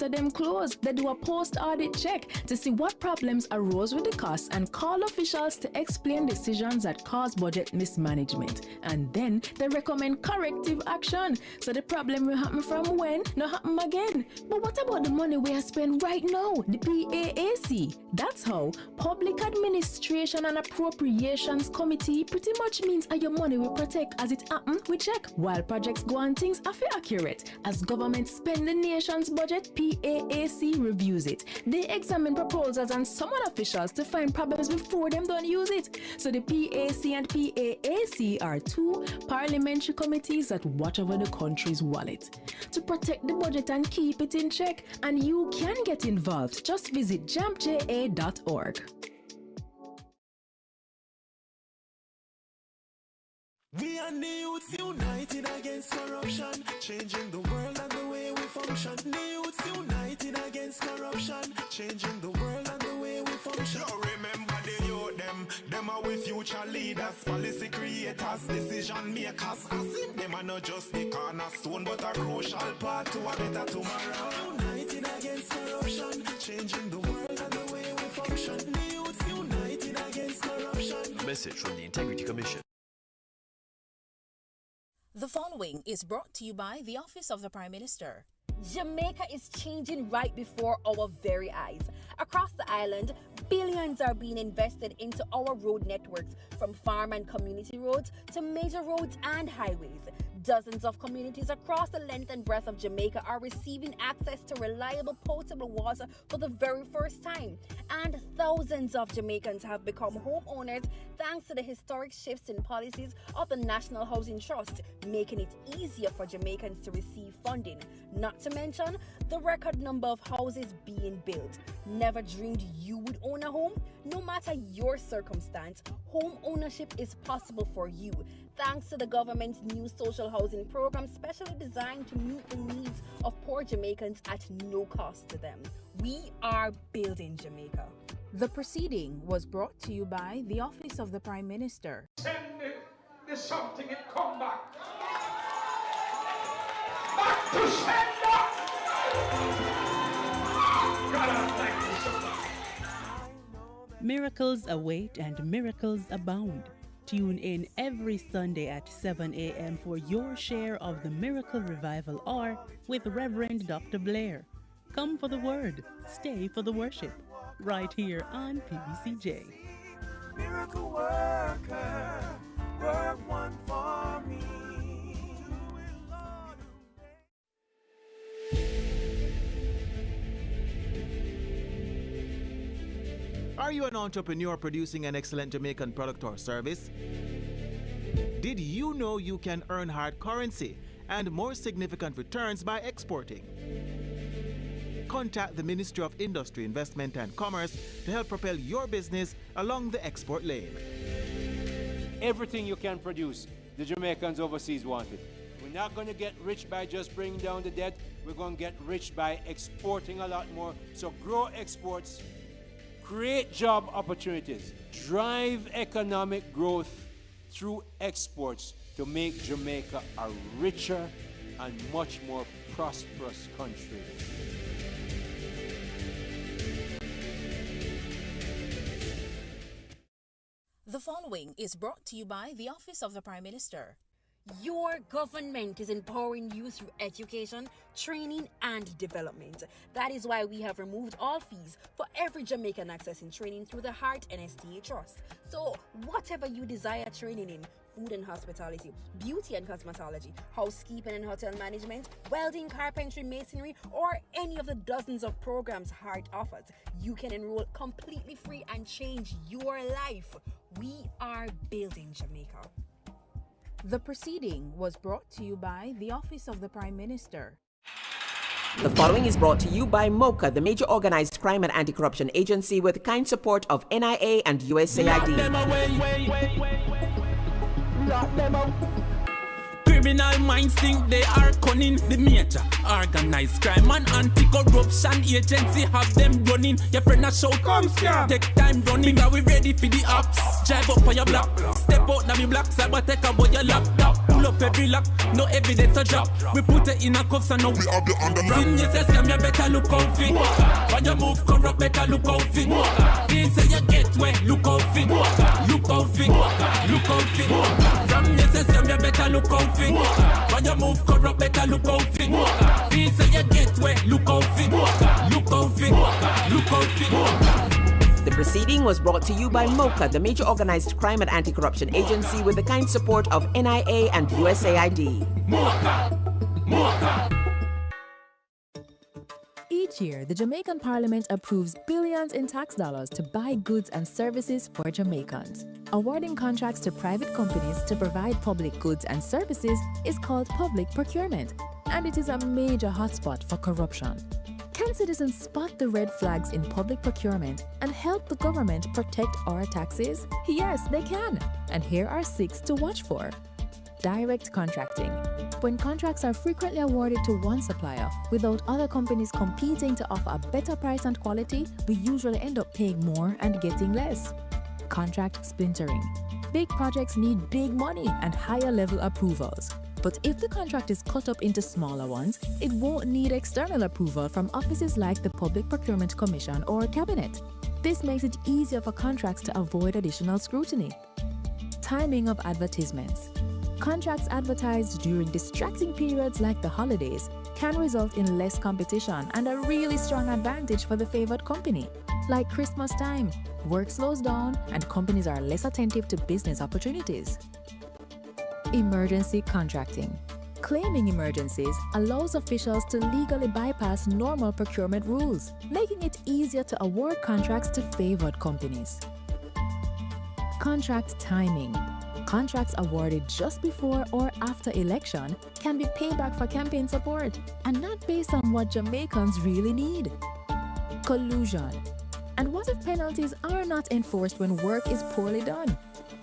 after them close. They do a post-audit check to see what problems arose with the costs and call officials to explain decisions that cause budget mismanagement. And then they recommend corrective action. So the problem will happen from when, not happen again. But what about the money we are spending right now, the PAAC? That's how Public Administration and Appropriations Committee pretty much means your money will protect as it happen, we check. While projects go on, things are accurate. As government spend the nation's budget, PAAC reviews it. They examine proposals and summon officials to find problems before them don't use it. So the PAC and PAAC are two parliamentary committees that watch over the country's wallet to protect the budget and keep it in check. And you can get involved. Just visit jampja.org. We are the youths united against corruption, changing the world and the way we function. The youths united against corruption, changing the world and the way we function. You remember the youth, them are with future leaders, policy creators, decision makers. As if them are not just the cornerstone, but a crucial part to a better tomorrow. United against corruption, changing the world and the way we function. The youths united against corruption. A message from the Integrity Commission. The following is brought to you by the Office of the Prime Minister. Jamaica is changing right before our very eyes. Across the island, billions are being invested into our road networks, from farm and community roads to major roads and highways. Dozens of communities across the length and breadth of Jamaica are receiving access to reliable potable water for the very first time. And thousands of Jamaicans have become homeowners thanks to the historic shifts in policies of the National Housing Trust, making it easier for Jamaicans to receive funding. Not to mention the record number of houses being built. Never dreamed you would own a home? No matter your circumstance, home ownership is possible for you, thanks to the government's new social housing program specially designed to meet the needs of poor Jamaicans at no cost to them. We are building Jamaica. The proceeding was brought to you by the Office of the Prime Minister. Send the something and come back. Back to sender! God, I thank you so much. Miracles await and miracles abound. Tune in every Sunday at 7 a.m. for your share of the Miracle Revival Hour with Reverend Dr. Blair. Come for the word, stay for the worship, right here on PBCJ. Miracle worker, work one for me. Are you an entrepreneur producing an excellent Jamaican product or service? Did you know you can earn hard currency and more significant returns by exporting? Contact the Ministry of Industry, Investment and Commerce to help propel your business along the export lane. Everything you can produce, the Jamaicans overseas want it. We're not going to get rich by just bringing down the debt. We're going to get rich by exporting a lot more. So grow exports, create job opportunities, drive economic growth through exports to make Jamaica a richer and much more prosperous country. The following is brought to you by the Office of the Prime Minister. Your government is empowering you through education, training, and development. That is why we have removed all fees for every Jamaican accessing training through the Heart NSTA Trust. So, whatever you desire training in, food and hospitality, beauty and cosmetology, housekeeping and hotel management, welding, carpentry, masonry, or any of the dozens of programs Heart offers, you can enroll completely free and change your life. We are building Jamaica. The proceeding was brought to you by the Office of the Prime Minister. The following is brought to you by MOCA, the major organized crime and anti-corruption agency with kind support of NIA and USAID. Lock them out. Criminal minds think they are cunning. The major organized crime and anti-corruption agency have them running. Your friend a shout, come scam. Take time running, are we ready for the ops? Drive up on your block, Step out now me black side, but take a boy your laptop. Pull up every lock, no evidence to drop. We put it in a cuffs and now we have the underground. Sin you say scam, you better look out fit. When you move corrupt, better look out fit. Feel say you get wet, look out fit. Look out fit, look out fit. From you say scam, you better look out fit. When you move corrupt, better look out fit. Feel say you get wet, look out fit. Look out fit, look out fit. The proceeding was brought to you by MOCA, the major organized crime and anti-corruption agency with the kind support of NIA and USAID. Each year, the Jamaican Parliament approves billions in tax dollars to buy goods and services for Jamaicans. Awarding contracts to private companies to provide public goods and services is called public procurement, and it is a major hotspot for corruption. Can citizens spot the red flags in public procurement and help the government protect our taxes? Yes, they can. And here are 6 to watch for. Direct contracting. When contracts are frequently awarded to one supplier without other companies competing to offer a better price and quality, we usually end up paying more and getting less. Contract splintering. Big projects need big money and higher level approvals. But if the contract is cut up into smaller ones, it won't need external approval from offices like the Public Procurement Commission or Cabinet. This makes it easier for contracts to avoid additional scrutiny. Timing of advertisements. Contracts advertised during distracting periods like the holidays can result in less competition and a really strong advantage for the favored company. Like Christmas time, work slows down and companies are less attentive to business opportunities. Emergency contracting. Claiming emergencies allows officials to legally bypass normal procurement rules, making it easier to award contracts to favored companies. Contract timing. Contracts awarded just before or after election can be payback for campaign support and not based on what Jamaicans really need. Collusion. And what if penalties are not enforced when work is poorly done?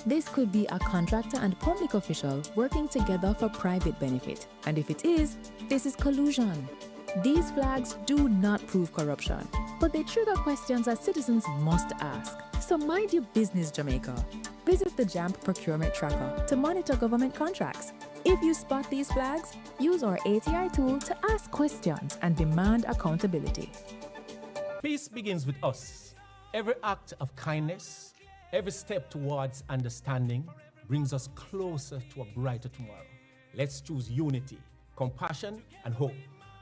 This could be a contractor and public official working together for private benefit. And if it is, this is collusion. These flags do not prove corruption, but they trigger questions that citizens must ask. So mind your business, Jamaica. Visit the JAMP Procurement Tracker to monitor government contracts. If you spot these flags, use our ATI tool to ask questions and demand accountability. Peace begins with us. Every act of kindness, every step towards understanding brings us closer to a brighter tomorrow. Let's choose unity, compassion, and hope.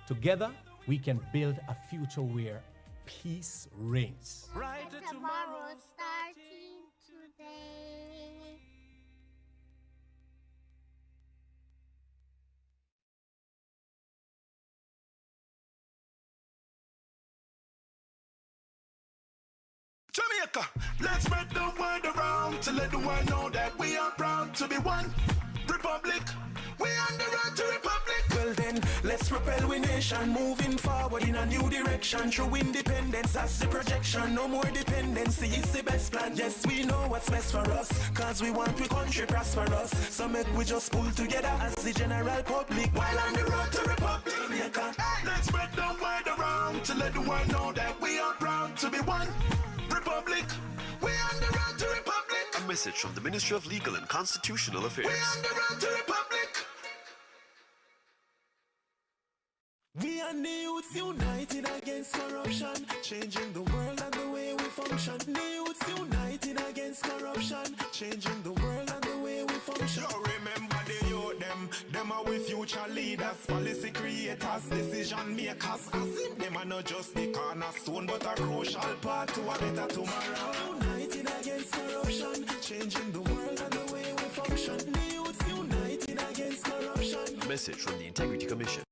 Together, we can build a future where peace reigns. Brighter tomorrow starting today. Jamaica, let's spread the word around to let the world know that we are proud to be one republic. We on the road to republic. Well then, let's propel we nation moving forward in a new direction. True independence, that's the projection. No more dependency, it's the best plan. Yes, we know what's best for us, cause we want we country prosperous. So make we just pull together as the general public while on the road to republic. Jamaica, let's spread the word around to let the world know that we are proud to be one republic. We on the road to republic. A message from the Ministry of Legal and Constitutional Affairs. We on the road to republic. We are the youths united against corruption, changing the world and the way we function. The youths united against corruption, changing the world and the way we function. You remember the youth, them are with future leaders, policy creators, decision makers. As if them are not just the cornerstone, but a crucial part to a better tomorrow. United against corruption, changing the world and the way we function. The youths united against corruption. A message from the Integrity Commission.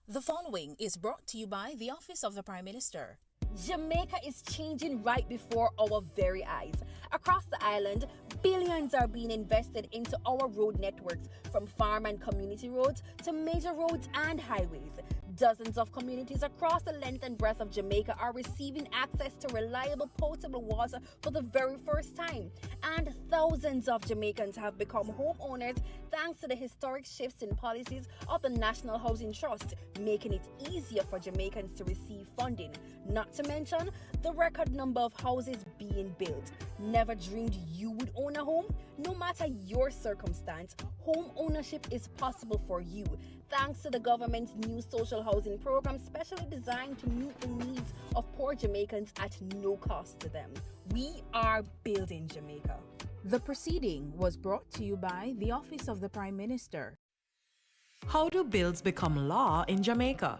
The following is brought to you by the Office of the Prime Minister. Jamaica is changing right before our very eyes. Across the island, billions are being invested into our road networks, from farm and community roads to major roads and highways. Dozens of communities across the length and breadth of Jamaica are receiving access to reliable potable water for the very first time. And thousands of Jamaicans have become homeowners thanks to the historic shifts in policies of the National Housing Trust, making it easier for Jamaicans to receive funding. Not to mention the record number of houses being built. Never dreamed you would own a home? No matter your circumstance, home ownership is possible for you, thanks to the government's new social housing program specially designed to meet the needs of poor Jamaicans at no cost to them. We are building Jamaica. The proceeding was brought to you by the Office of the Prime Minister. How do bills become law in Jamaica?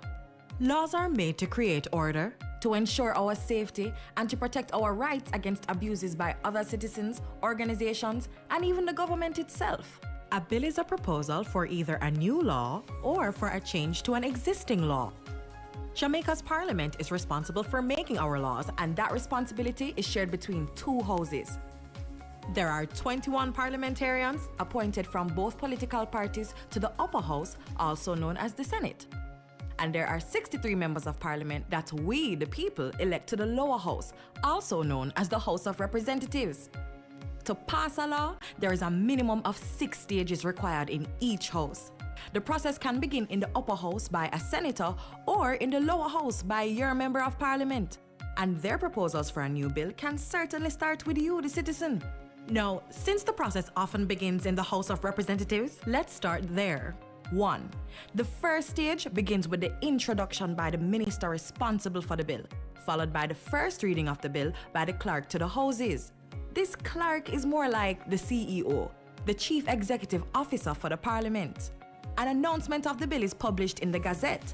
Laws are made to create order, to ensure our safety, and to protect our rights against abuses by other citizens, organizations, and even the government itself. A bill is a proposal for either a new law or for a change to an existing law. Jamaica's Parliament is responsible for making our laws, and that responsibility is shared between two houses. There are 21 parliamentarians appointed from both political parties to the upper house, also known as the Senate. And there are 63 members of parliament that we, the people, elect to the lower house, also known as the House of Representatives. To pass a law, there is a minimum of 6 stages required in each house. The process can begin in the upper house by a senator or in the lower house by your member of parliament. And their proposals for a new bill can certainly start with you, the citizen. Now, since the process often begins in the House of Representatives, let's start there. 1. The first stage begins with the introduction by the minister responsible for the bill, followed by the first reading of the bill by the clerk to the houses. This clerk is more like the CEO, the Chief Executive Officer for the Parliament. An announcement of the bill is published in the Gazette.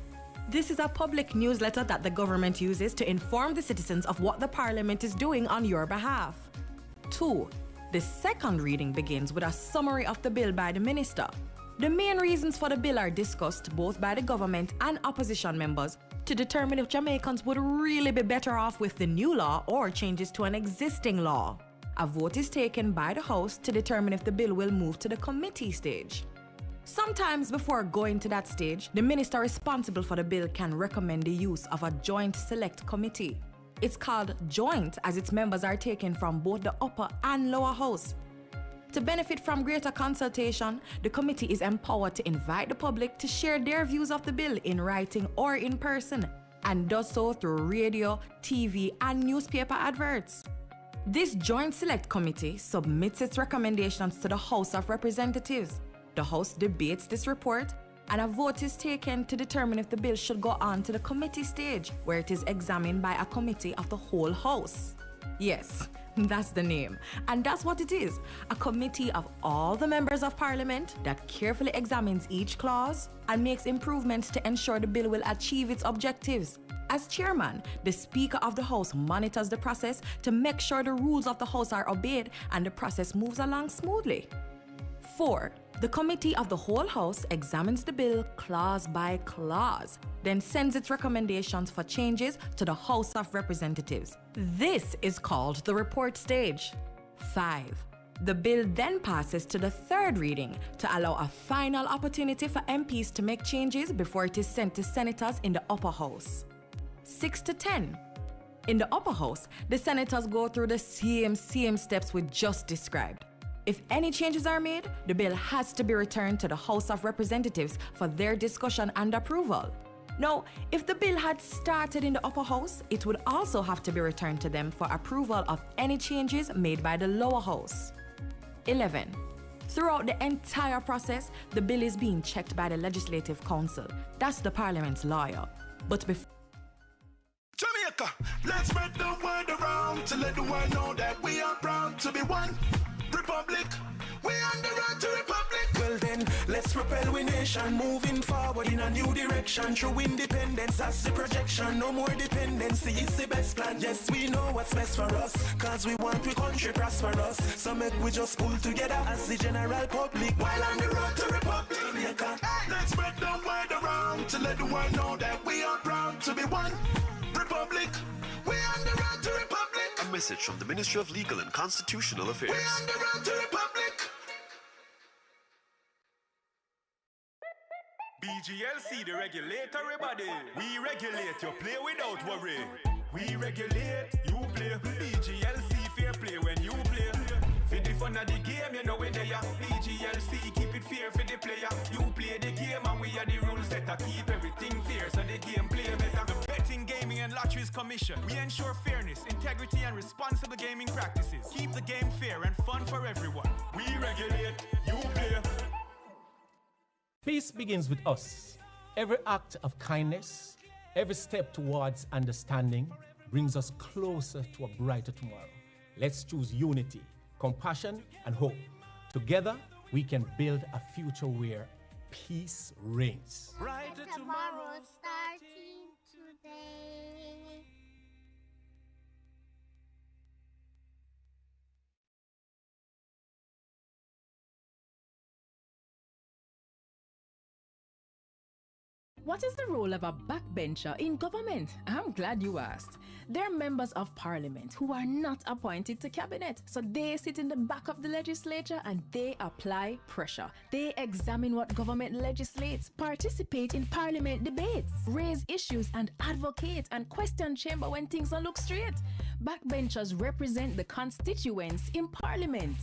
This is a public newsletter that the government uses to inform the citizens of what the Parliament is doing on your behalf. 2. The second reading begins with a summary of the bill by the minister. The main reasons for the bill are discussed both by the government and opposition members to determine if Jamaicans would really be better off with the new law or changes to an existing law. A vote is taken by the House to determine if the bill will move to the committee stage. Sometimes before going to that stage, the minister responsible for the bill can recommend the use of a joint select committee. It's called joint as its members are taken from both the upper and lower house. To benefit from greater consultation, the committee is empowered to invite the public to share their views of the bill in writing or in person, and does so through radio, TV, and newspaper adverts. This Joint Select Committee submits its recommendations to the House of Representatives. The House debates this report, and a vote is taken to determine if the bill should go on to the committee stage, where it is examined by a committee of the whole House. Yes, that's the name. And that's what it is, a committee of all the members of Parliament that carefully examines each clause and makes improvements to ensure the bill will achieve its objectives. As chairman, the Speaker of the House monitors the process to make sure the rules of the House are obeyed and the process moves along smoothly. 4. The Committee of the whole House examines the bill clause by clause, then sends its recommendations for changes to the House of Representatives. This is called the report stage. 5. The bill then passes to the third reading to allow a final opportunity for MPs to make changes before it is sent to senators in the upper house. 6 to 10. In the upper house, the senators go through the same steps we just described. If any changes are made, the bill has to be returned to the House of Representatives for their discussion and approval. Now, if the bill had started in the upper house, it would also have to be returned to them for approval of any changes made by the lower house. 11. Throughout the entire process, the bill is being checked by the Legislative Council. That's the Parliament's lawyer. But before Jamaica, let's spread the word around to let the world know that we are proud to be one republic. We on the road to republic. Well then, let's propel we nation moving forward in a new direction. True independence, that's the projection. No more dependency, it's the best plan. Yes, we know what's best for us, cause we want we country prosperous. So make we just pull together as the general public while on the road to republic. Jamaica, let's spread the word around to let the world know that we are proud to be one republic. We on the road to republic. A message from the Ministry of Legal and Constitutional Affairs. We on the road to republic. PGLC, the regulatory body. We regulate, you play without worry. We regulate, you play. PGLC, fair play when you play. For the fun of the game, you know where they are. PGLC, keep it fair for the player. You play the game and we are the rules that keep everything fair so the game play better. The Betting, Gaming and Lotteries Commission. We ensure fairness, integrity and responsible gaming practices. Keep the game fair and fun for everyone. We regulate, you play. Peace begins with us. Every act of kindness, every step towards understanding brings us closer to a brighter tomorrow. Let's choose unity, compassion, and hope. Together, we can build a future where peace reigns. Brighter tomorrow starting today. What is the role of a backbencher in government? I'm glad you asked. They're members of Parliament who are not appointed to cabinet. So they sit in the back of the legislature and they apply pressure. They examine what government legislates, participate in Parliament debates, raise issues and advocate and question chamber when things don't look straight. Backbenchers represent the constituents in Parliament.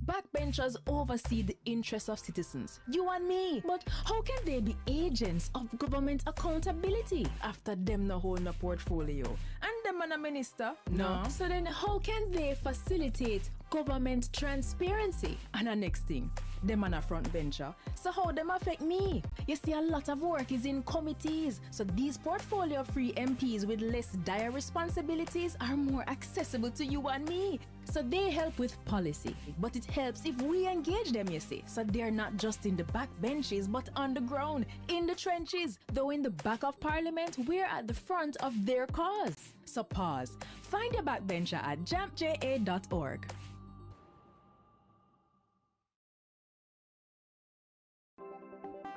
Backbenchers oversee the interests of citizens, you and me. But how can they be agents of government accountability after them no hold a portfolio? And them and a minister? No. So then how can they facilitate government transparency? And the next thing, them and a front bencher. So how them affect me? You see, a lot of work is in committees. So these portfolio-free MPs with less dire responsibilities are more accessible to you and me. So they help with policy, but it helps if we engage them, you see. So they're not just in the back benches, but on the ground, in the trenches. Though in the back of Parliament, we're at the front of their cause. So pause. Find your backbencher at jampja.org.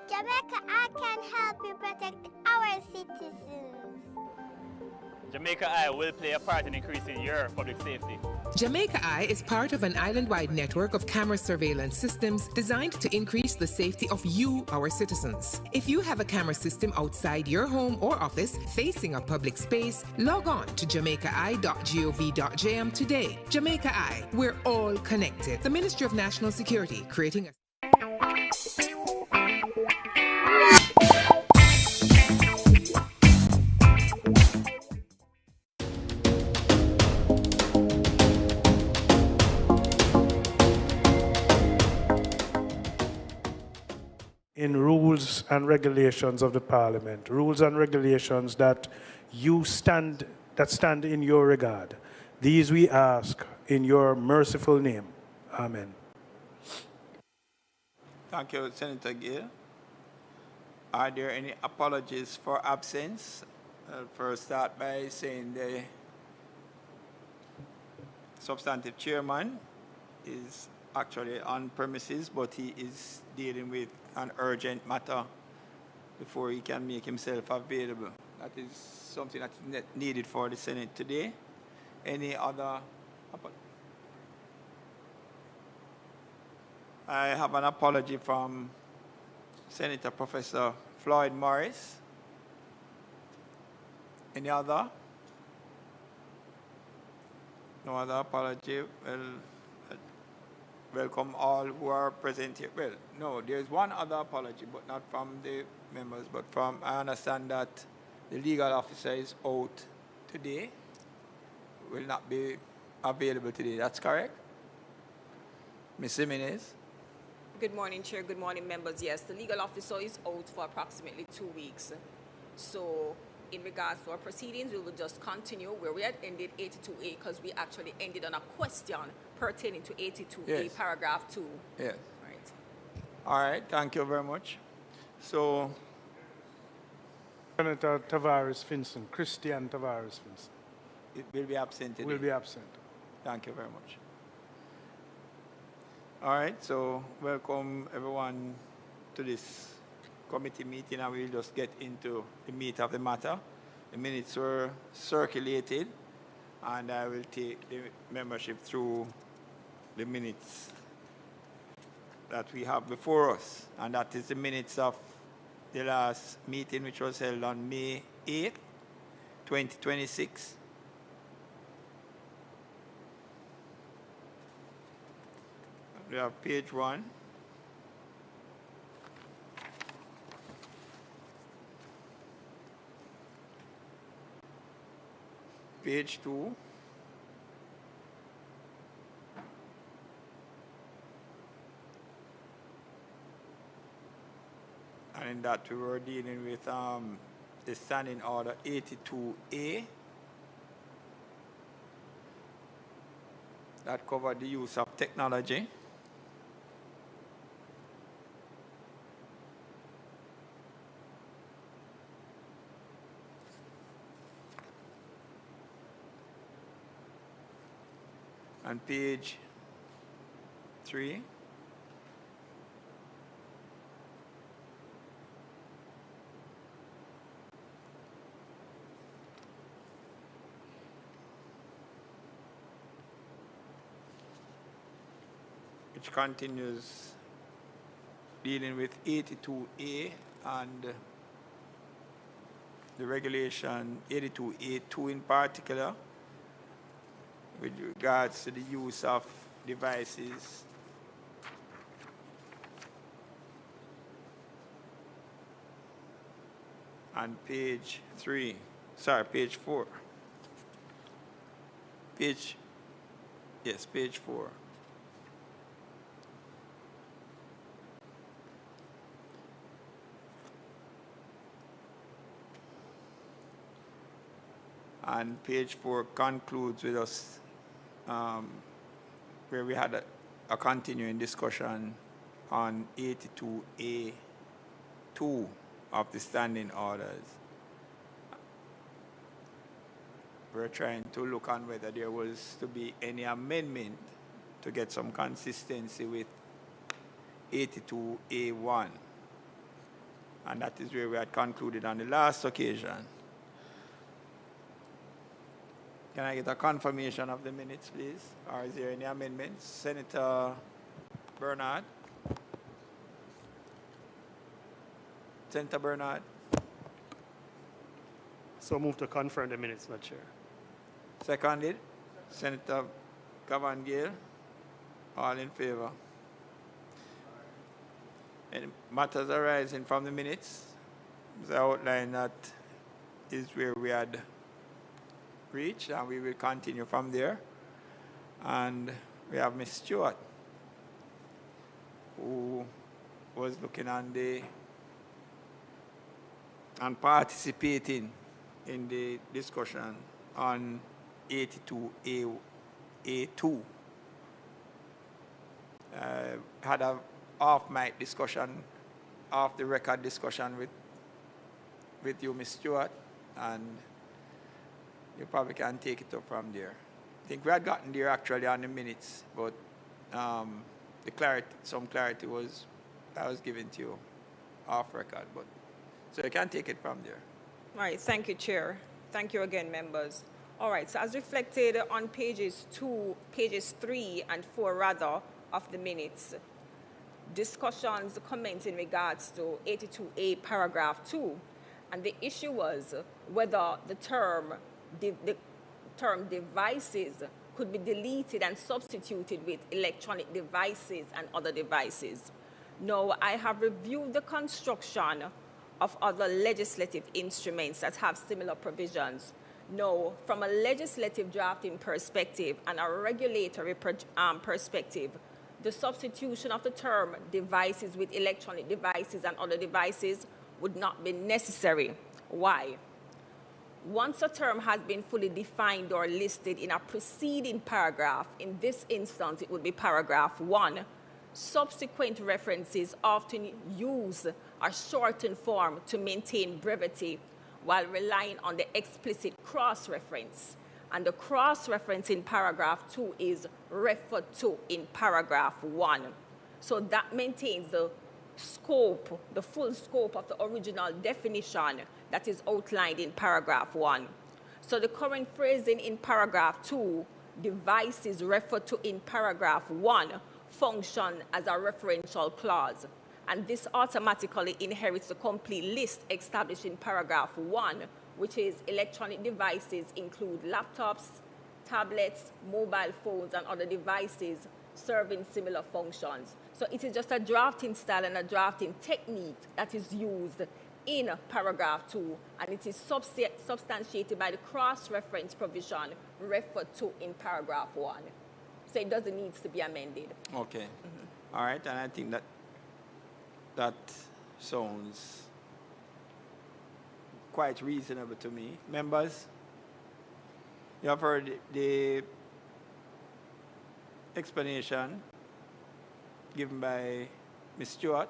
Jamaica, I can help you protect our citizens. Jamaica Eye will play a part in increasing your public safety. Jamaica Eye is part of an island-wide network of camera surveillance systems designed to increase the safety of you, our citizens. If you have a camera system outside your home or office facing a public space, log on to jamaicai.gov.jm today. Jamaica Eye, we're all connected. The Ministry of National Security, creating a in rules and regulations of the Parliament, rules and regulations that stand in your regard. These we ask in your merciful name. Amen. Thank you, Senator Gill. Are there any apologies for absence? I'll first start by saying the substantive chairman is actually on premises, but he is dealing with an urgent matter before he can make himself available. That is something that is needed for the Senate today. Any other? I have an apology from Senator Professor Floyd Morris. Any other? No other apology? Well, welcome all who are present here. Well, no, there's one other apology, but not from the members, but from, I understand that the legal officer is out today, will not be available today. That's correct? Ms. Jimenez? Good morning, Chair. Good morning, members. Yes, the legal officer is out for approximately 2 weeks. So in regards to our proceedings, we will just continue where we had ended 82A, because we actually ended on a question pertaining to 82A, yes. paragraph 2. Yes. Right. All right, thank you very much. So, Senator Tavares Finson, Christian Tavares Finson. It will be absent today. Will be absent. Thank you very much. All right, so welcome everyone to this committee meeting, and we'll just get into the meat of the matter. The minutes were circulated, and I will take the membership through the minutes that we have before us, and that is the minutes of the last meeting, which was held on May 8th, 2026. We have page 1. Page 2. And in that we were dealing with the standing order 82A that covered the use of technology. And page 3. Which continues dealing with 82A and the regulation 82A2 in particular, with regards to the use of devices on page 4. Page 4. And page 4 concludes with us where we had a continuing discussion on 82A2 of the standing orders. We're trying to look on whether there was to be any amendment to get some consistency with 82A1. And that is where we had concluded on the last occasion. Can I get a confirmation of the minutes, please? Or is there any amendments? Senator Bernard? Senator Bernard? So move to confirm the minutes, Mr. Chair. Seconded. Senator Gavan Gale? All in favor? Any matters arising from the minutes? The outline that is where we had reached, and we will continue from there. And we have Ms. Stewart, who was looking on and participating in the discussion on 82A2. Had a off-mic discussion, off-the-record discussion with you, Ms. Stewart, and you probably can take it up from there. I think we had gotten there actually on the minutes, but some clarity was given to you off record. But so you can take it from there. All right, thank you, Chair. Thank you again, members. All right, so as reflected on pages 3 and 4 rather of the minutes, discussions commenced in regards to 82A paragraph 2, and the issue was whether the term devices could be deleted and substituted with electronic devices and other devices. Now, I have reviewed the construction of other legislative instruments that have similar provisions. Now, from a legislative drafting perspective and a regulatory perspective, the substitution of the term devices with electronic devices and other devices would not be necessary. Why? Once a term has been fully defined or listed in a preceding paragraph, in this instance it would be paragraph 1, subsequent references often use a shortened form to maintain brevity while relying on the explicit cross-reference. And the cross-reference in paragraph 2 is referred to in paragraph 1. So that maintains the scope, the full scope of the original definition that is outlined in paragraph 1. So the current phrasing in paragraph 2, devices referred to in paragraph 1, function as a referential clause. And this automatically inherits the complete list established in paragraph 1, which is electronic devices include laptops, tablets, mobile phones, and other devices serving similar functions. So it is just a drafting style and a drafting technique that is used in paragraph 2, and it is substantiated by the cross-reference provision referred to in paragraph 1. So it doesn't need to be amended. Okay. All right, and I think that sounds quite reasonable to me. Members, you have heard the explanation given by Ms. Stewart.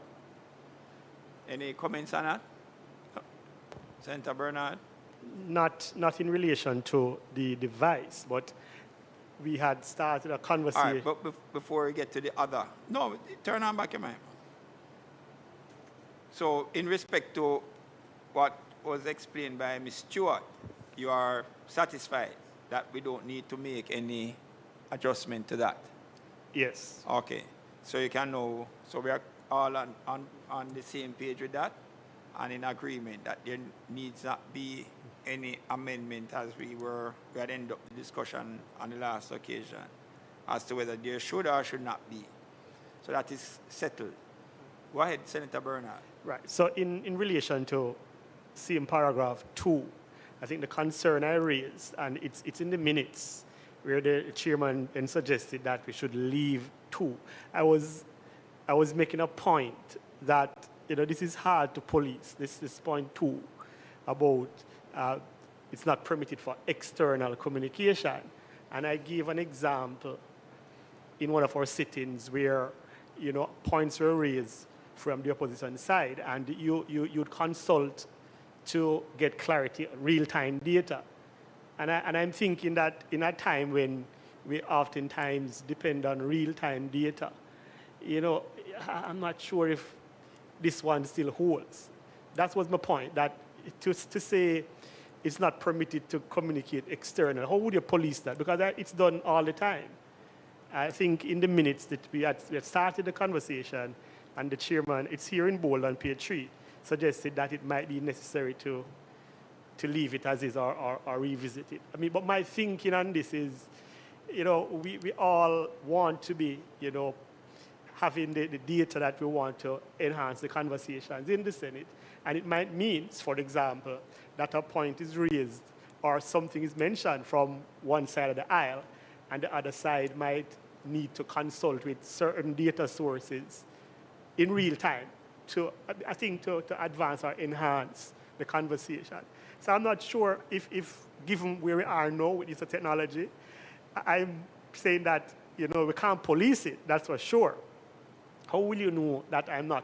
Any comments on that? Senator Bernard? Not in relation to the device, but we had started a conversation. All right, but before we get to the other, no, turn on back your mic. So in respect to what was explained by Ms. Stewart, you are satisfied that we don't need to make any adjustment to that? Yes. Okay. So you can know, so we are all on the same page with that and in agreement that there needs not be any amendment as we had ended up the discussion on the last occasion as to whether there should or should not be. So that is settled. Go ahead, Senator Bernard. Right. So in relation to same paragraph 2, I think the concern I raised, and it's in the minutes, where the chairman then suggested that we should leave 2. I was making a point that this is hard to police. This is point 2 about it's not permitted for external communication, and I gave an example in one of our sittings where points were raised from the opposition side, and you'd consult to get clarity, real-time data. And I'm thinking that in a time when we oftentimes depend on real-time data, I'm not sure if this one still holds. That was my point, that to say it's not permitted to communicate external, how would you police that? Because it's done all the time. I think in the minutes that we had started the conversation, and the chairman, it's here in bold on page 3, suggested that it might be necessary to leave it as is or revisit it. I mean, but my thinking on this is, we all want to be, having the data that we want to enhance the conversations in the Senate. And it might mean, for example, that a point is raised or something is mentioned from one side of the aisle, and the other side might need to consult with certain data sources in real time to advance or enhance the conversation. So I'm not sure if given where we are now with this technology, I'm saying that, we can't police it, that's for sure. How will you know that I'm not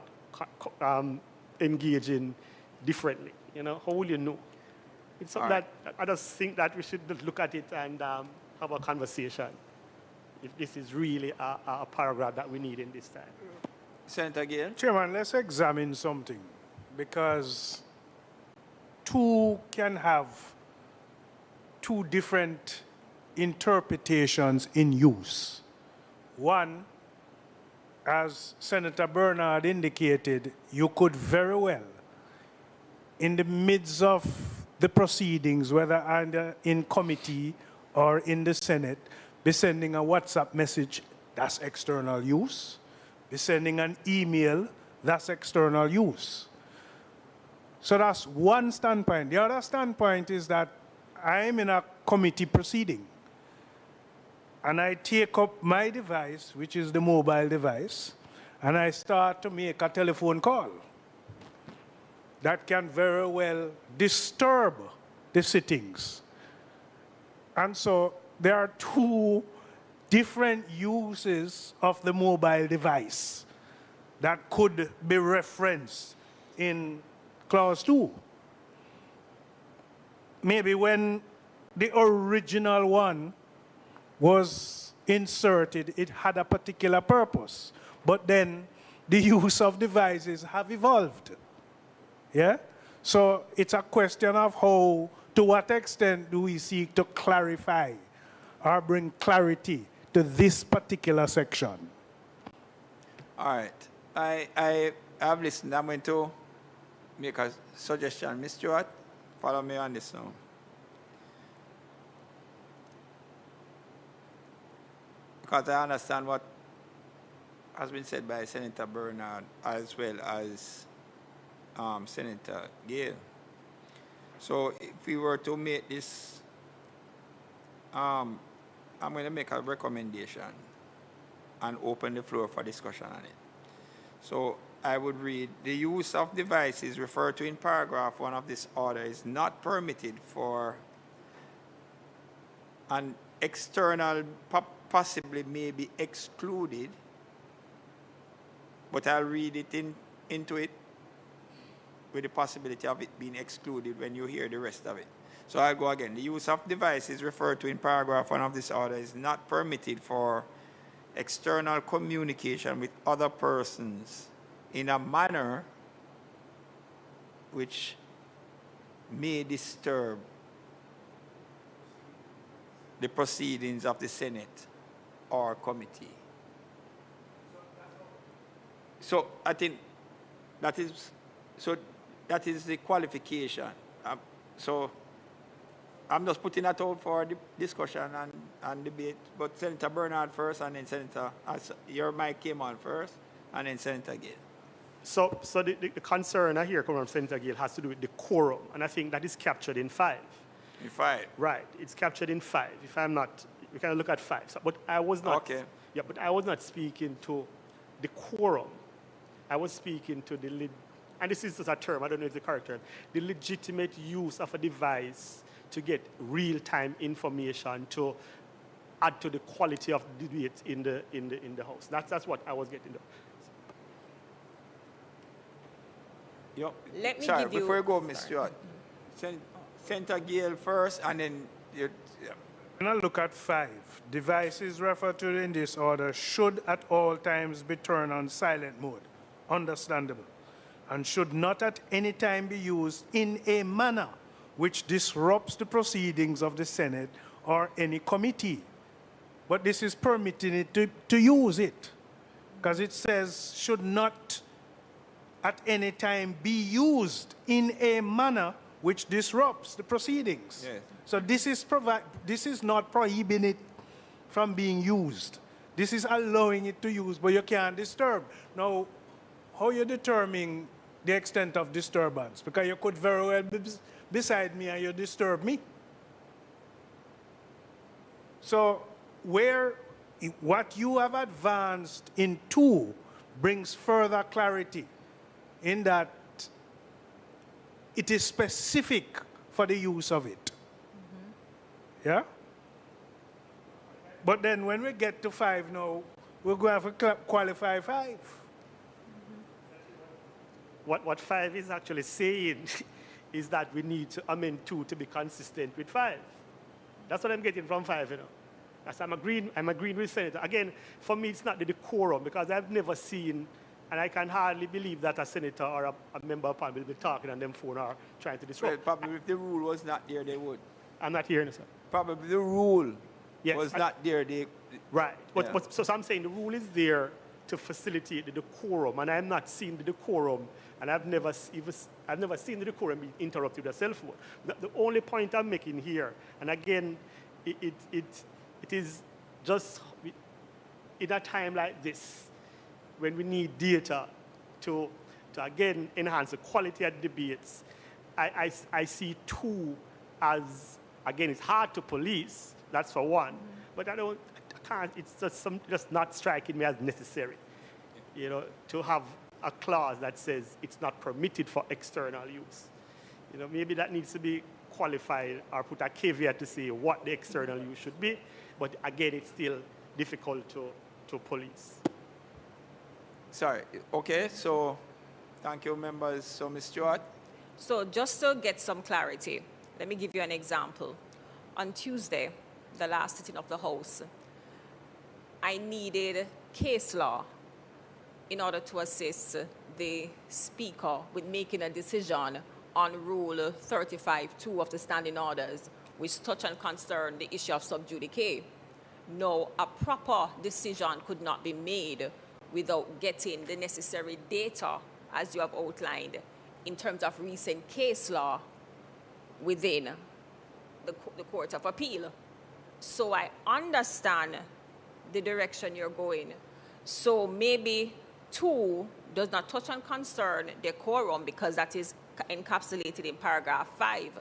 engaging differently? How will you know? It's something that I just think that we should look at it and have a conversation if this is really a paragraph that we need in this time. Senator Gill? Chairman, let's examine something, because 2 can have 2 different interpretations in use. One, as Senator Bernard indicated, you could very well, in the midst of the proceedings, whether in committee or in the Senate, be sending a WhatsApp message, that's external use. Be sending an email, that's external use. So that's one standpoint. The other standpoint is that I'm in a committee proceeding, and I take up my device, which is the mobile device, and I start to make a telephone call. That can very well disturb the sittings. And so there are 2 different uses of the mobile device that could be referenced in clause 2. Maybe when the original one was inserted, it had a particular purpose, but then the use of devices have evolved. Yeah? So it's a question of to what extent do we seek to clarify or bring clarity to this particular section? All right. I I've listened. I'm going to make a suggestion. Ms. Stewart, follow me on this now. Because I understand what has been said by Senator Bernard as well as Senator Gale. So if we were to make this, I'm going to make a recommendation and open the floor for discussion on it. So I would read, the use of devices referred to in paragraph 1 of this order is not permitted for an external, possibly may be excluded, but I'll read it into it with the possibility of it being excluded when you hear the rest of it. So I'll go again. The use of devices referred to in paragraph 1 of this order is not permitted for external communication with other persons in a manner which may disturb the proceedings of the Senate or committee. So I think that is the qualification. So I'm just putting that out for the discussion and debate. But Senator Bernard first, and then Senator, your mic came on first, and then Senator Gale. So the concern I hear coming from Senator Gale has to do with the quorum, and I think that is captured in 5. In 5? Right, it's captured in 5. If I'm not, we can look at 5. So, but I was not. Okay. Yeah, but I was not speaking to the quorum. I was speaking to the, and this is just a term, I don't know if it's the correct term, the legitimate use of a device to get real-time information to add to the quality of the debate in the House. That's what I was getting to. Yep. Let me Sorry, give you... before you go, Ms. Stewart, Senator Gale first, and then you... Yeah. When I look at 5, devices referred to in this order should at all times be turned on silent mode, understandable, and should not at any time be used in a manner which disrupts the proceedings of the Senate or any committee. But this is permitting it to use it, because it says should not at any time be used in a manner which disrupts the proceedings. Yes. So this is not prohibiting it from being used. This is allowing it to use, but you can't disturb. Now, how you determine the extent of disturbance? Because you could very well be beside me and you disturb me. So what you have advanced in 2 brings further clarity in that it is specific for the use of it. Mm-hmm. Yeah? But then when we get to 5 now, we're going to have to qualify 5. Mm-hmm. What 5 is actually saying is that we need to amend 2 to be consistent with 5. That's what I'm getting from 5, you know. That's, I'm agreeing with Senator. Again, for me, it's not the decorum, because I've never seen, and I can hardly believe that a senator or a member of Parliament will be talking on them phone or trying to disrupt. Well, probably if the rule was not there, they would. I'm not hearing it, sir. Probably the rule was not there. Right. Yeah. But so I'm saying the rule is there to facilitate the decorum, and I'm not seeing the decorum, and I've never seen the decorum be interrupted with a cell phone. The only point I'm making here, and again, it is just in a time like this, when we need data to again enhance the quality of debates, I see 2 as, again, it's hard to police, that's for one, but I can't, it's just not striking me as necessary, you know, to have a clause that says it's not permitted for external use. You know, maybe that needs to be qualified or put a caveat to say what the external use should be, but again, it's still difficult to police. Sorry. Okay, so thank you, members. So, Ms. Stewart? So just to get some clarity, let me give you an example. On Tuesday, the last sitting of the House, I needed case law in order to assist the Speaker with making a decision on Rule 35.2 of the Standing Orders, which touch and concern the issue of sub judice. No, a proper decision could not be made without getting the necessary data as you have outlined, in terms of recent case law within the Court of Appeal. So I understand the direction you're going. So maybe 2 does not touch on concern decorum because that is encapsulated in paragraph 5.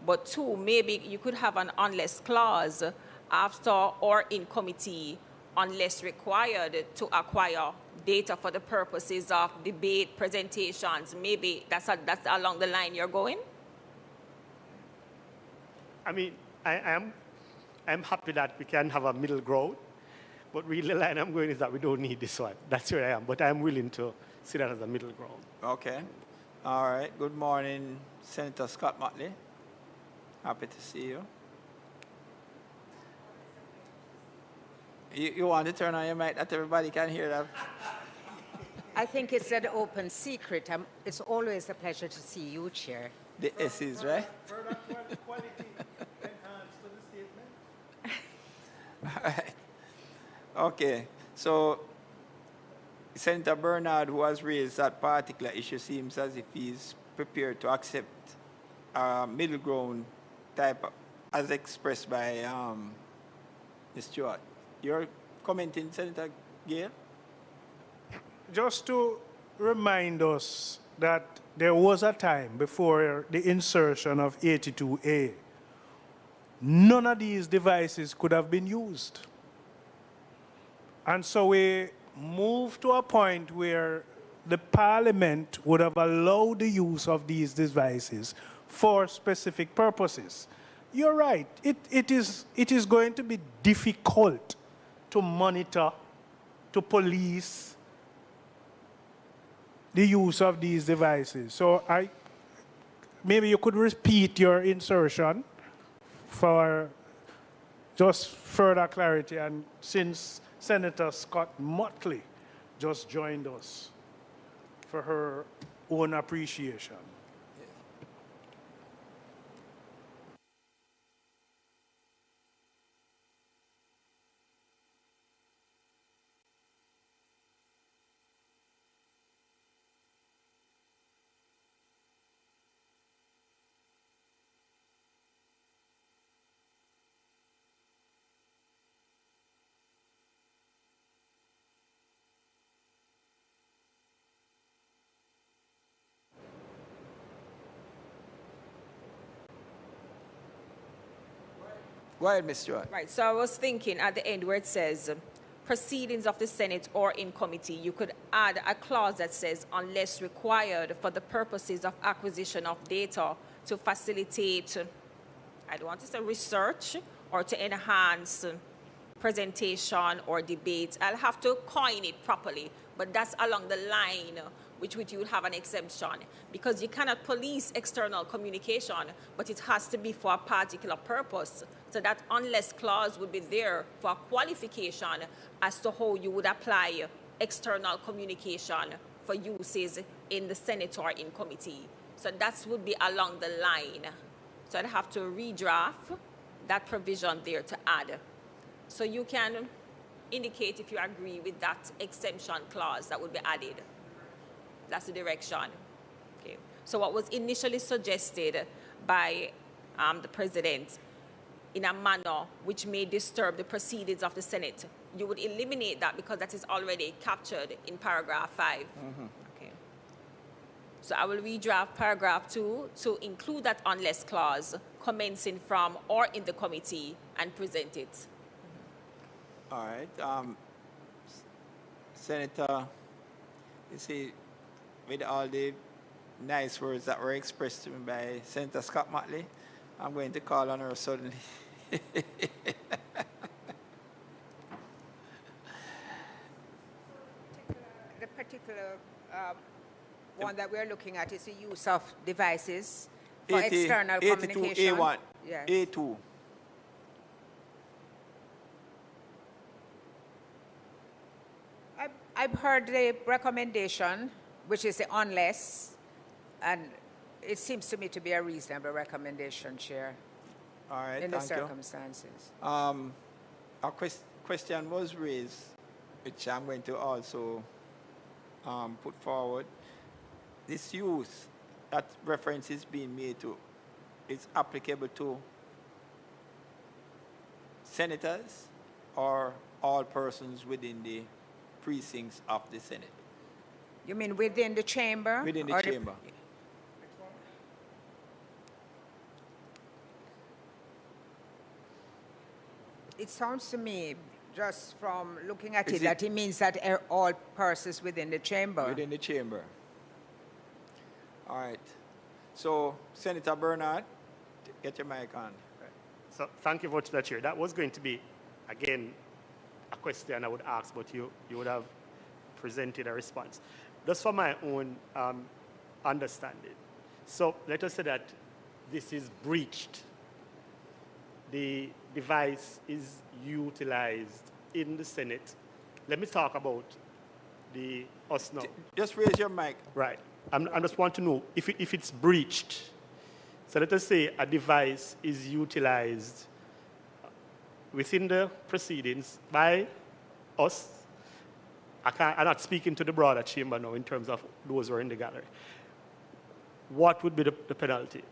But 2, maybe you could have an unless clause after or in committee unless required to acquire data for the purposes of debate, presentations. Maybe that's along the line you're going? I mean, I'm happy that we can have a middle ground, but really the line I'm going is that we don't need this one. That's where I am, but I'm willing to see that as a middle ground. Okay. All right. Good morning, Senator Scott Motley. Happy to see you. You want to turn on your mic that everybody can hear that? I think it's an open secret. It's always a pleasure to see you, Chair. The S's, right? Further quality enhanced to the statement. All right. Okay. So, Senator Bernard, who has raised that particular issue, seems as if he's prepared to accept middle ground type as expressed by Ms. Stewart. You're commenting, Senator Gale? Just to remind us that there was a time before the insertion of 82A, none of these devices could have been used. And so we moved to a point where the Parliament would have allowed the use of these devices for specific purposes. You're right. It is going to be difficult to monitor, to police the use of these devices. So maybe you could repeat your insertion for just further clarity. And since Senator Scott Motley just joined us for her own appreciation. Go ahead, Ms. Stewart. Right, so I was thinking at the end where it says proceedings of the Senate or in committee, you could add a clause that says unless required for the purposes of acquisition of data to facilitate, I don't want to say research or to enhance presentation or debate. I'll have to coin it properly, but that's along the line which you would have an exemption, because you cannot police external communication, but it has to be for a particular purpose. So that unless clause would be there for qualification as to how you would apply external communication for uses in the Senate or in committee. So that would be along the line. So I'd have to redraft that provision there to add. So you can indicate if you agree with that exemption clause that would be added. That's the direction. Okay. So what was initially suggested by the President in a manner which may disturb the proceedings of the Senate, you would eliminate that because that is already captured in paragraph 5. Mm-hmm. Okay. So I will redraft paragraph 2 to include that unless clause commencing from or in the committee and present it. Mm-hmm. All right. Senator, you see, with all the nice words that were expressed to me by Senator Scott Motley, I'm going to call on her suddenly. The particular one that we're looking at is the use of devices for external communication. A1, yes. A2. I've heard the recommendation, which is the unless, and it seems to me to be a reasonable recommendation, Chair. All right, in the thank you. circumstances. A question was raised, which I'm going to also put forward. this use that reference is being made to is applicable to senators or all persons within the precincts of the Senate? You mean within the chamber? Within the or chamber. It sounds to me, just from looking at Is it, it- that it means that all persons within the chamber. Within the chamber. All right. So, Senator Bernard, get your mic on. So thank you very much, Chair. That was going to be, again, a question I would ask, but you would have presented a response. Just for my own understanding. So let us say that this is breached. The device is utilized in the Senate. Let me talk about us now. Just raise your mic. Right. I just want to know if it's breached. So let us say a device is utilized within the proceedings by us. I'm not speaking to the broader chamber now in terms of those who are in the gallery. What would be the penalty?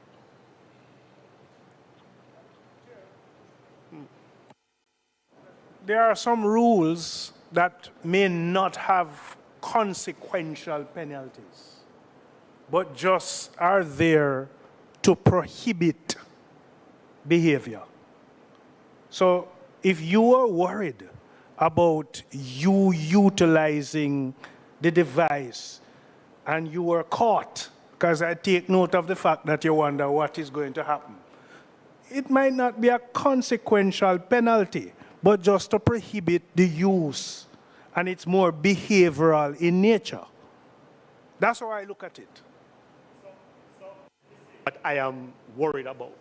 There are some rules that may not have consequential penalties, but just are there to prohibit behavior. So if you are worried about you utilizing the device and you were caught, because I take note of the fact that you wonder what is going to happen, it might not be a consequential penalty, but just to prohibit the use, and it's more behavioral in nature. That's how I look at it. What I am worried about.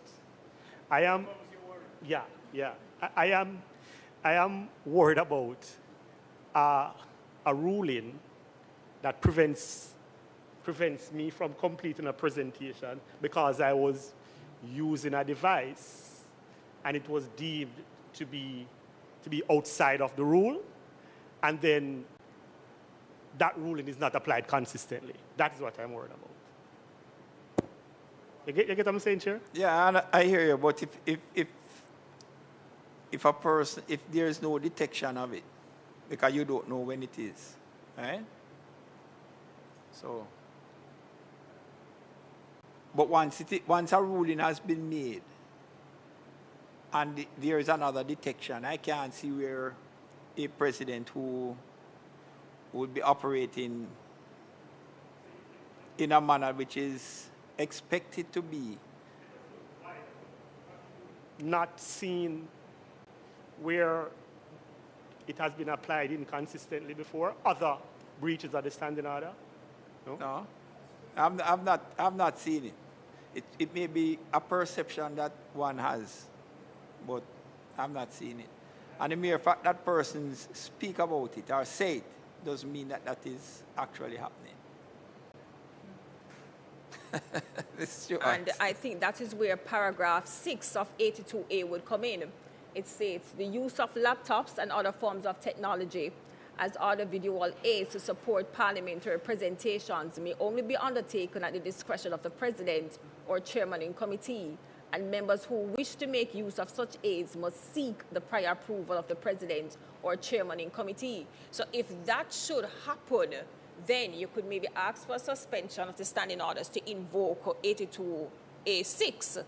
I am worried about a ruling that prevents me from completing a presentation because I was using a device and it was deemed to be outside of the rule, and then that ruling is not applied consistently. That is what I'm worried about. You get what I'm saying, Chair? Yeah, and I hear you, but if a person, if there is no detection of it, because you don't know when it is, right? So, but once a ruling has been made, and there is another detection, I can't see where a president who would be operating in a manner which is expected to be. Not seen where it has been applied inconsistently before, other breaches of the standing order? No, I've not seen it. It may be a perception that one has, but I've not seen it. And the mere fact that persons speak about it or say it doesn't mean that that is actually happening. And I think that is where paragraph 6 of 82A would come in. It states the use of laptops and other forms of technology as audiovisual aids to support parliamentary presentations may only be undertaken at the discretion of the president or chairman in committee, and members who wish to make use of such aids must seek the prior approval of the president or chairman in committee. So if that should happen, then you could maybe ask for a suspension of the standing orders to invoke 82A6.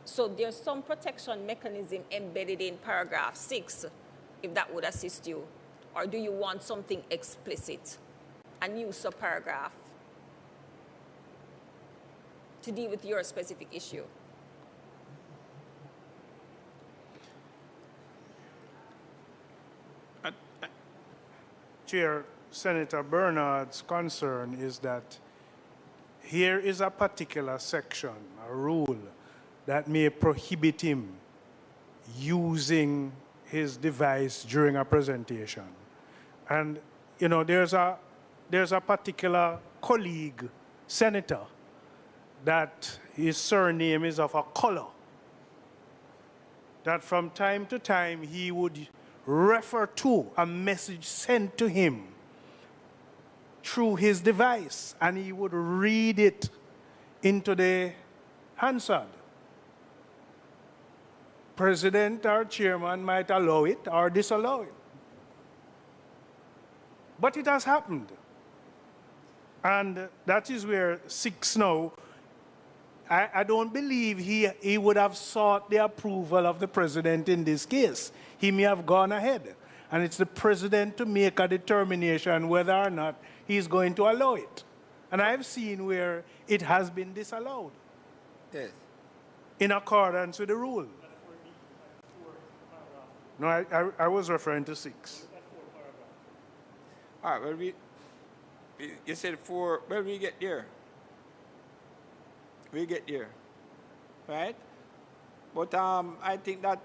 So there's some protection mechanism embedded in paragraph 6, if that would assist you. Or do you want something explicit, a new subparagraph, to deal with your specific issue? Chair, Senator Bernard's concern is that here is a particular section, a rule, that may prohibit him using his device during a presentation. And, you know, there's a particular colleague, senator, that his surname is of a color, that from time to time he would refer to a message sent to him through his device, and he would read it into the Hansard. President or chairman might allow it or disallow it. But it has happened. And that is where 6 now, I don't believe he would have sought the approval of the president in this case. He may have gone ahead. And it's the president to make a determination whether or not he's going to allow it. And I've seen where it has been disallowed. Yes. In accordance with the rule. No, I was referring to 6. All right, well, you said 4, well, we get there. We get there, right? But I think that,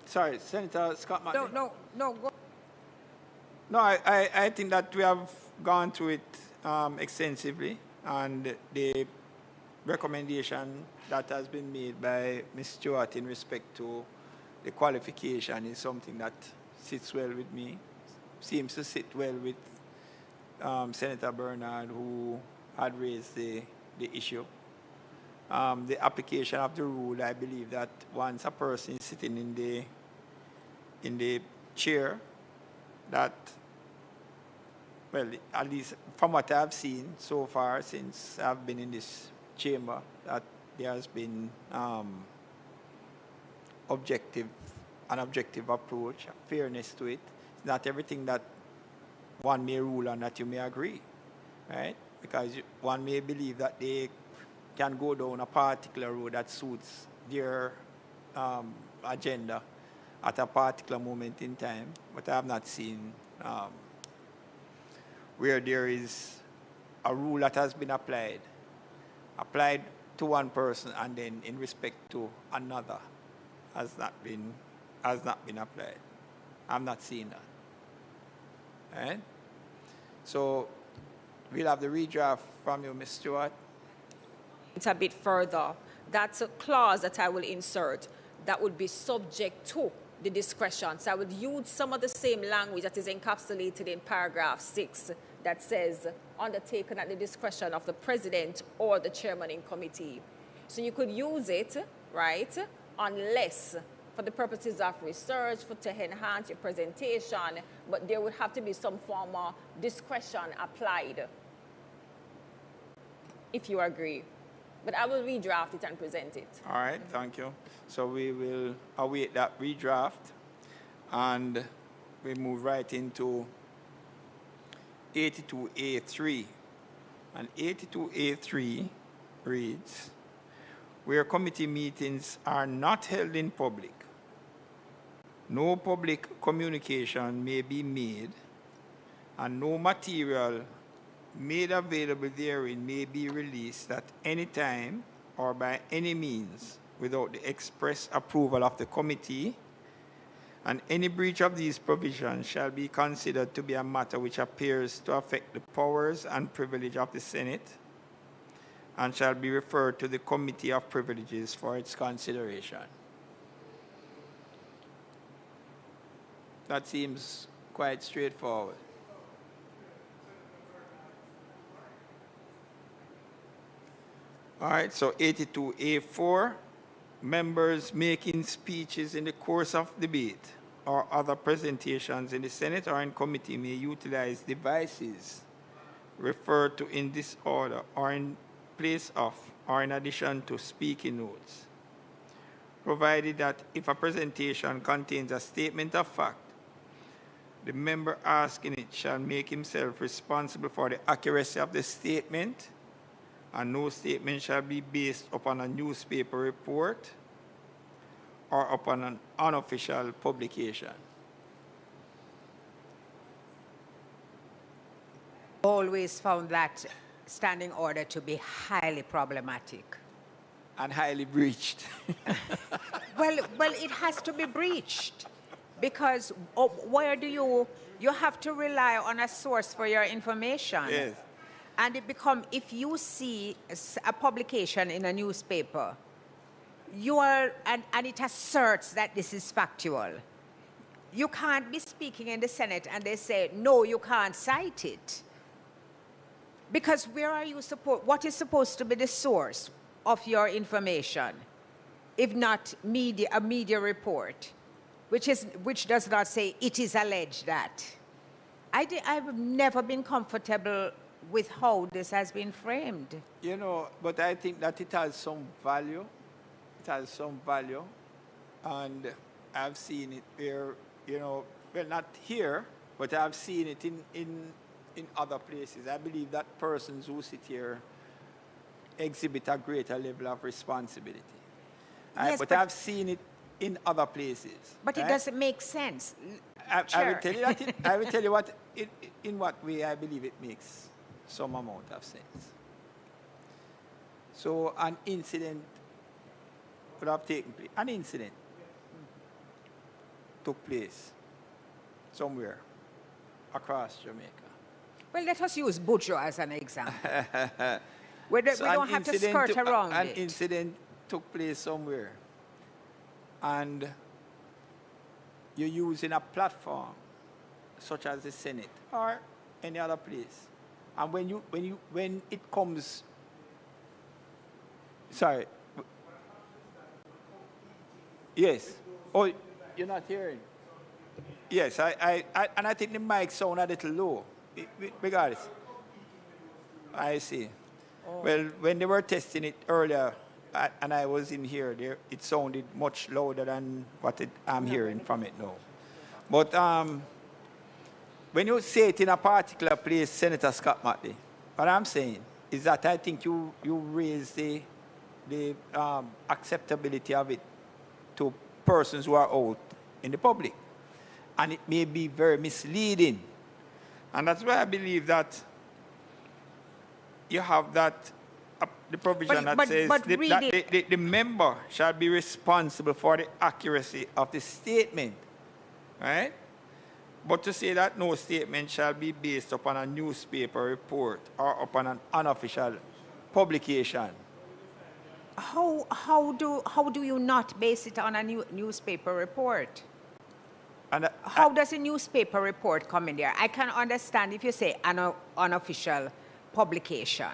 sorry, Senator Scott Martin. No, go. No, I think that we have gone through it extensively, and the recommendation that has been made by Ms. Stewart in respect to the qualification is something that sits well with me, seems to sit well with Senator Bernard, who had raised the issue. The application of the rule, I believe that once a person is sitting in the chair, that, well, at least from what I've seen so far since I've been in this chamber, that there has been an objective approach, fairness to it. It's not everything that one may rule on that you may agree, right? Because one may believe that they can go down a particular road that suits their agenda at a particular moment in time, but I have not seen where there is a rule that has been applied to one person and then in respect to another has not been applied. I'm not seeing that. Right? So we'll have the redraft from you, Ms. Stewart. It's a bit further. That's a clause that I will insert that would be subject to the discretion. So I would use some of the same language that is encapsulated in paragraph 6 that says undertaken at the discretion of the president or the chairman in committee. So you could use it, right, unless for the purposes of research, to enhance your presentation, but there would have to be some form of discretion applied, if you agree. But I will redraft it and present it. All right, thank you. So we will await that redraft, and we move right into 82A3. And 82A3 reads, where committee meetings are not held in public, no public communication may be made, and no material made available therein may be released at any time or by any means without the express approval of the committee, and any breach of these provisions shall be considered to be a matter which appears to affect the powers and privilege of the Senate, and shall be referred to the Committee of Privileges for its consideration. That seems quite straightforward. All right, so 82A4, members making speeches in the course of debate or other presentations in the Senate or in committee may utilize devices referred to in this order or in place of or in addition to speaking notes, provided that if a presentation contains a statement of fact, the member asking it shall make himself responsible for the accuracy of the statement, and no statement shall be based upon a newspaper report or upon an unofficial publication. Always found that standing order to be highly problematic. And highly breached. Well, it has to be breached because where do you have to rely on a source for your information. Yes. And it if you see a publication in a newspaper, and it asserts that this is factual, you can't be speaking in the Senate and they say, no, you can't cite it. Because where are you what is supposed to be the source of your information, if not a media report, which does not say it is alleged that? I've never been comfortable with how this has been framed. You know, but I think that it has some value. It has some value. And I've seen it where, you know, well, not here, but I've seen it in other places. I believe that persons who sit here exhibit a greater level of responsibility. Yes, but I've seen it in other places. But it doesn't make sense. I will tell you that I will tell you in what way I believe it makes some amount of sense. So an incident would have taken place. An incident took place somewhere across Jamaica. Well, let us use Bujo as an example. we don't have to skirt around it. An incident took place somewhere, and you're using a platform such as the Senate or any other place, and when it comes, sorry, yes, oh, you're not hearing. Yes, and I think the mic sound a little low. Regardless, I see. Oh. Well, when they were testing it earlier, and I was in here, it sounded much louder than what I'm hearing from it now. But when you say it in a particular place, Senator Scott Matley, what I'm saying is that I think you raise the acceptability of it to persons who are out in the public. And it may be very misleading. And that's why I believe that you have that the provision that says that the member shall be responsible for the accuracy of the statement, right? But to say that no statement shall be based upon a newspaper report or upon an unofficial publication. How do you not base it on a newspaper report? And how does a newspaper report come in there? I can understand if you say an unofficial publication,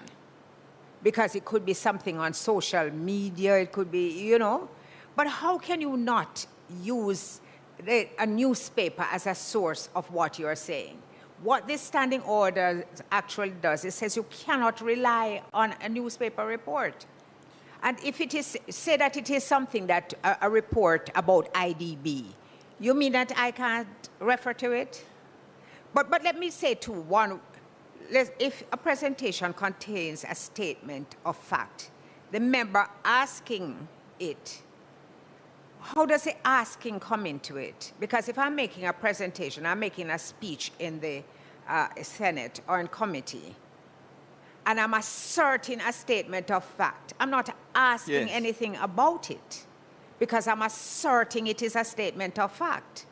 because it could be something on social media, it could be, you know. But how can you not use a newspaper as a source of what you're saying? What this standing order actually does, it says you cannot rely on a newspaper report. And if it is, say that it is something that, a report about IDB, you mean that I can't refer to it? But let me say too, if a presentation contains a statement of fact, the member asking it, how does the asking come into it? Because if I'm making a presentation, I'm making a speech in the Senate or in committee, and I'm asserting a statement of fact, I'm not asking anything about it, because I'm asserting it is a statement of fact.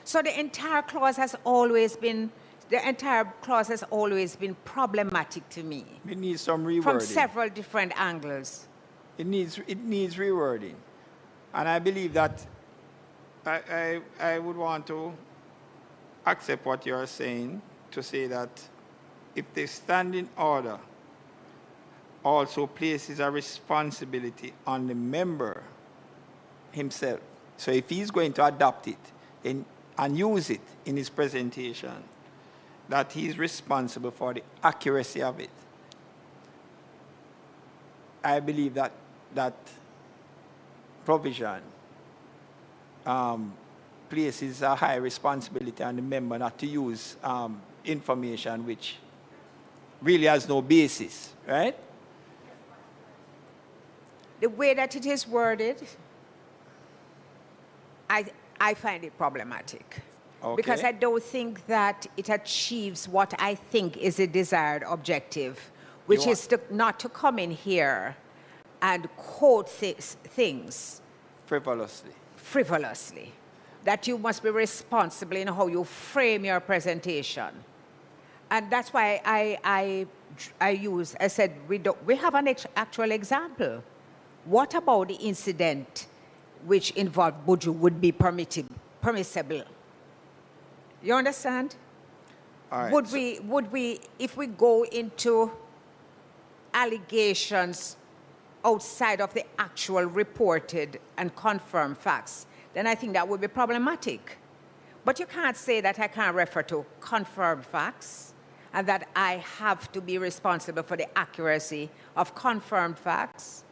So the entire clause has always been problematic to me. It needs some rewording. From several different angles. It needs rewording. And I believe that I would want to accept what you're saying, to say that if the standing order also places a responsibility on the member himself. So if he's going to adopt it and use it in his presentation, that he's responsible for the accuracy of it. I believe that provision places a high responsibility on the member not to use information which really has no basis, right? The way that it is worded, I find it problematic. Okay. Because I don't think that it achieves what I think is a desired objective, which is not to come in here and quote things frivolously. That you must be responsible in how you frame your presentation. And that's why I said we have an actual example. What about the incident which involved Buju would be permissible? You understand? All right. Would we, if we go into allegations outside of the actual reported and confirmed facts, then I think that would be problematic. But you can't say that I can't refer to confirmed facts and that I have to be responsible for the accuracy of confirmed facts.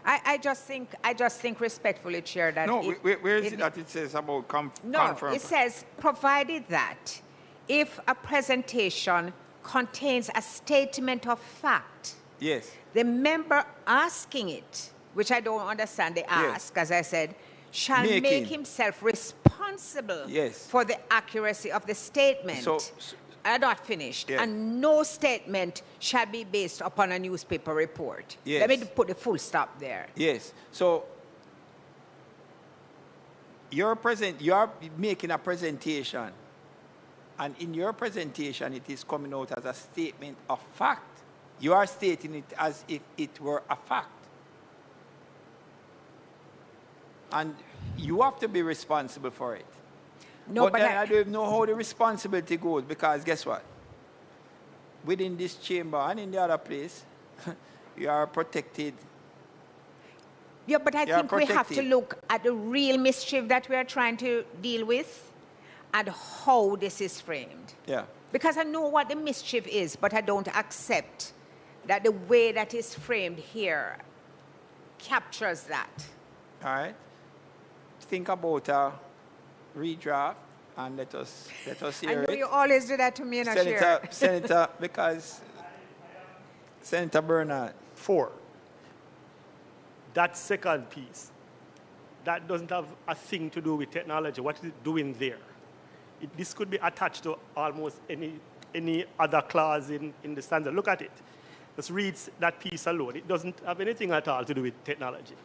I just think respectfully, Chair, that no, where is it that it says about confirmed? No, it says, provided that if a presentation contains a statement of fact, yes, the member asking it, which I don't understand the ask, as I said, shall make himself responsible for the accuracy of the statement. I'm not finished. Yeah. And no statement shall be based upon a newspaper report. Yes. Let me put the full stop there. Yes. So you are making a presentation, and in your presentation it is coming out as a statement of fact. You are stating it as if it were a fact. And you have to be responsible for it. No, but then I don't know how the responsibility goes, because guess what? Within this chamber and in the other place, you are protected. Yeah, but I think we have to look at the real mischief that we are trying to deal with and how this is framed. Yeah. Because I know what the mischief is, but I don't accept that the way that is framed here captures that. All right. Think about a redraft and let us hear it. I know you always do that to me in a chair. Senator, because Senator Bernard. 4. That second piece, that doesn't have a thing to do with technology. What is it doing there? This could be attached to almost any other clause in the standard. Look at it. Just read that piece alone. It doesn't have anything at all to do with technology.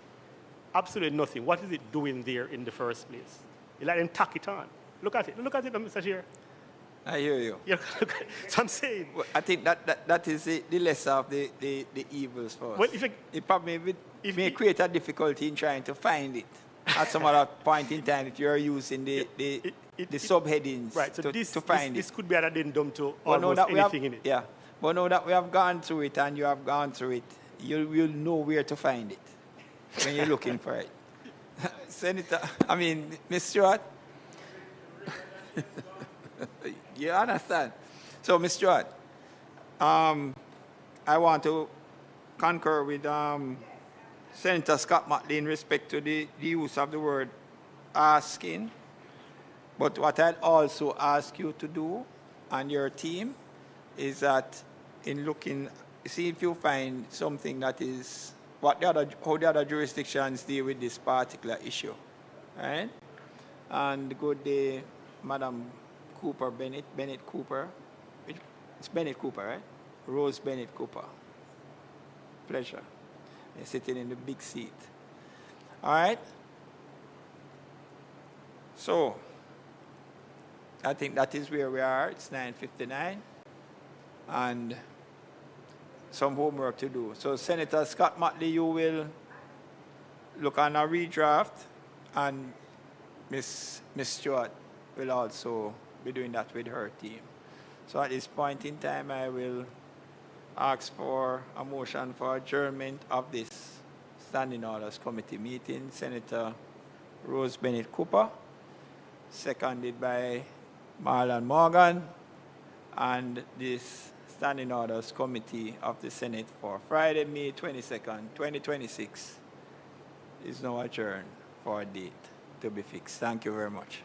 Absolutely nothing. What is it doing there in the first place? You let them tack it on. Look at it. Look at it, Mr. Chair. I hear you. Yeah, so I'm saying. Well, I think that is the lesser of the evils for us. Well, it probably may create a difficulty in trying to find it at some other point in time if you're using the subheadings to find it. This could be an addendum to almost anything in it. Yeah. But now that we have gone through it and you have gone through it, you will know where to find it when you're looking for it. Ms. Stewart, you understand? So, Ms. Stewart, I want to concur with Senator Scott Motley in respect to the use of the word asking. But what I'd also ask you to do and your team is that in looking, see if you find something that is how the other jurisdictions deal with this particular issue. All right? And good day, Madam Cooper, Bennett Cooper. It's Bennett Cooper, right? Rose Bennett Cooper. Pleasure. You're sitting in the big seat. All right? So, I think that is where we are. It's 9:59. And some homework to do. So, Senator Scott Motley, you will look on a redraft, and Ms. Stewart will also be doing that with her team. So, at this point in time, I will ask for a motion for adjournment of this Standing Orders Committee meeting. Senator Rose Bennett Cooper, seconded by Marlon Morgan, and this Standing Orders Committee of the Senate for Friday, May 22nd, 2026 is now adjourned for a date to be fixed. Thank you very much.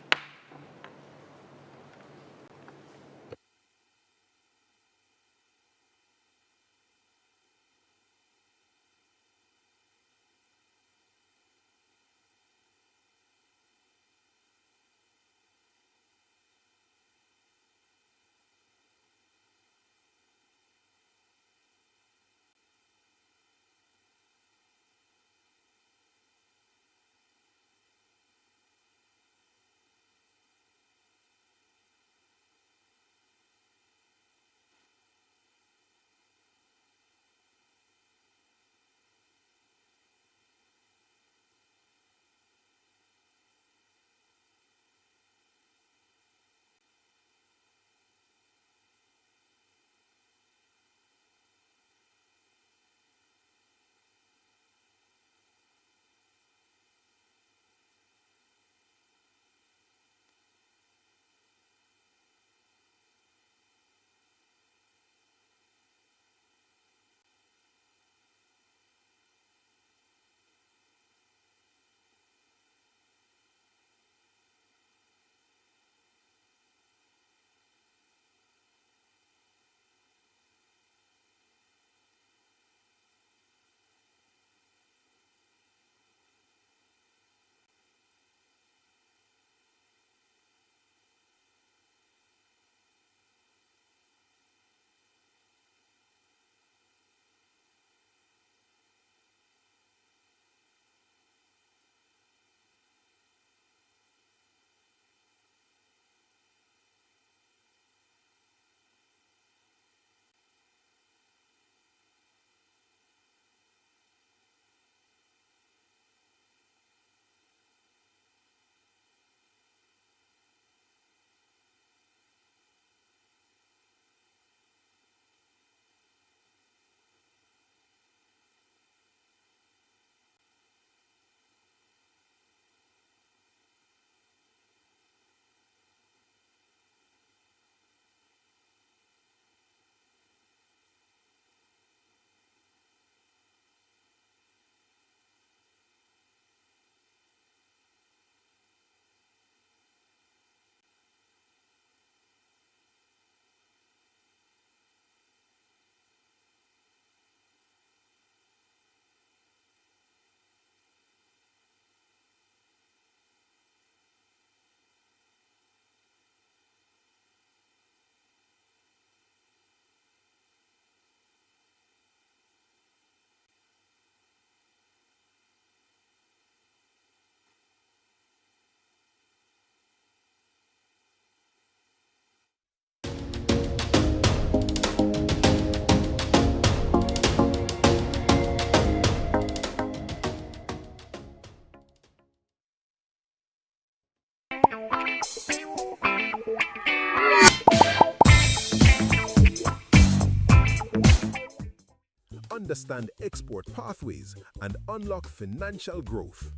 Understand export pathways and unlock financial growth.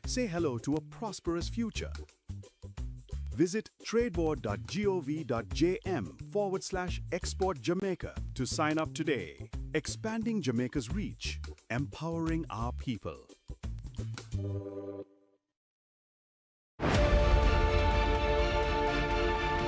Say hello to a prosperous future. Visit tradeboard.gov.jm/Export Jamaica to sign up today. Expanding Jamaica's reach, empowering our people.